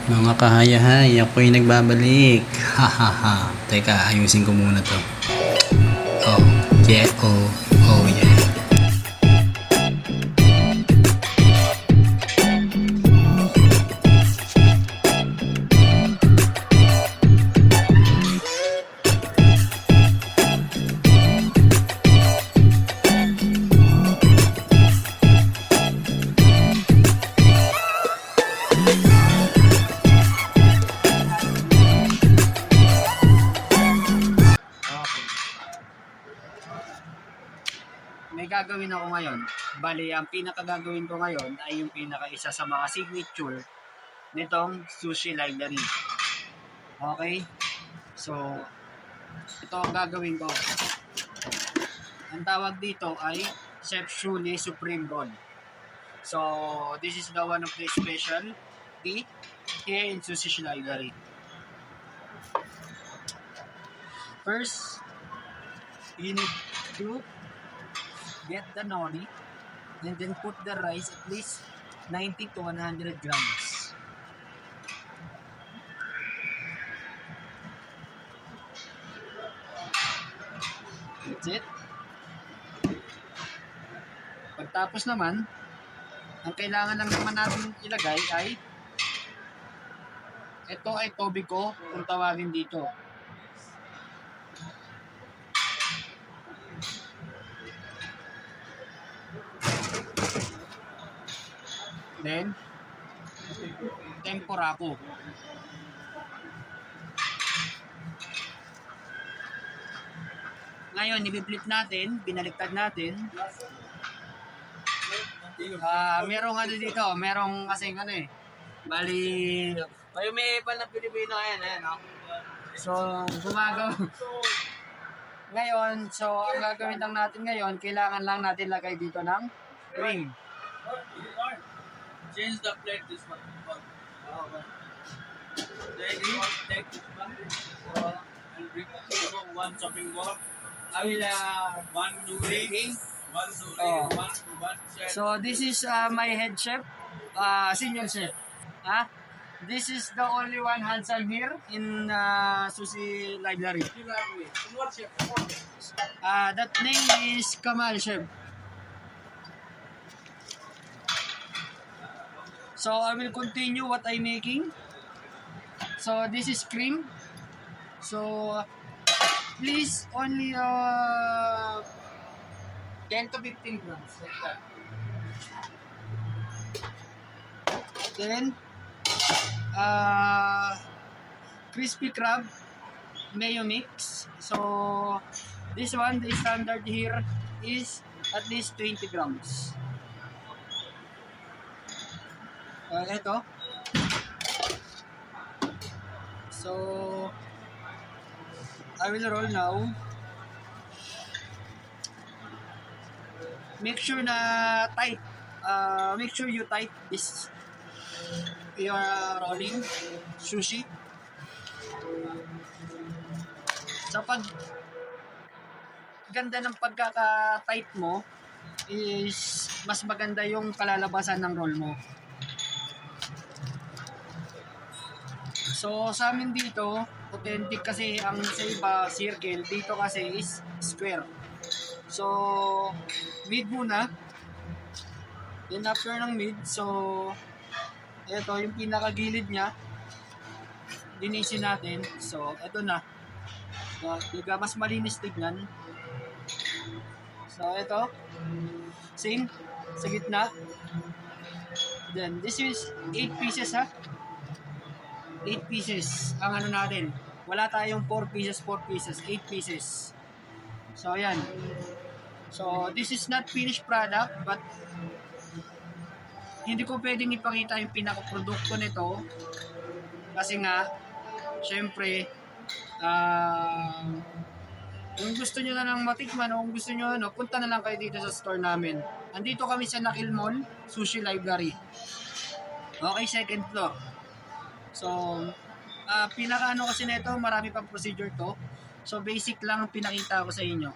Mga kahayahay, ako'y nagbabalik. Hahaha. Teka, ayusin ko muna to. Oh, yeah, oh yeah. May gagawin ako ngayon. Bali, ang pinakagagawin ko ngayon ay yung pinaka-isa sa mga signature nitong Sushi Library. Okay? So, ito ang gagawin ko. Ang tawag dito ay Chef Shuli Supreme Roll. So, this is the one of the specialty here in Sushi Library. First, you need to get the nori and then put the rice at least 90 to 100 grams. That's it. Pagtapos naman, ang kailangan lang naman natin ilagay ay ito ay tobiko kung tawagin dito. Then, tempuraku. Ngayon, i-flip natin, binaliktad natin. Merong ano dito, merong kasing ano eh. Bali, Ay, may iba na Pilipino yan, no? so gumagawa. Ngayon, so ang gagawin lang natin ngayon, kailangan lang natin lagay dito ng cream. Change the plate this one. Then you take this one and bring one chopping board. I will one doing, one Oh. one set. So this is my head chef, senior chef. This is the only one handsome here in Sushi Library. That name is Kamal Chef. So I will continue what I'm making. So this is cream. So please only 10 to 15 grams like that. Then crispy crab mayo mix. So this one, the standard here is at least 20 grams. Ito. So I will roll now. Make sure na tight. Make sure you tight this your rolling sushi. So pag ganda ng pagkaka-tight mo is mas maganda yung kalalabasan ng roll mo. So sa amin dito, authentic kasi ang sa iba circle, dito kasi is square. So mid muna. Then after ng mid, so ito yung pinakagilid niya. Linisin natin. So ito na. So, diga mas malinis tignan. So ito same sa gitna. Then this is 8 pieces ha. 8 pieces ang ano natin. Wala tayong 4 pieces, 8 pieces. So ayan. So this is not finished product but hindi ko pwedeng ipakita yung pinaka-produkto nito kasi nga syempre kung gusto nyo na lang matikman o kung gusto nyo punta na lang kayo dito sa store namin. Andito kami sa Nakil Mall, Sushi Library. Okay, second floor. So pinaka ano kasi nito, marami pang procedure to. So basic lang ang pinakita ko sa inyo.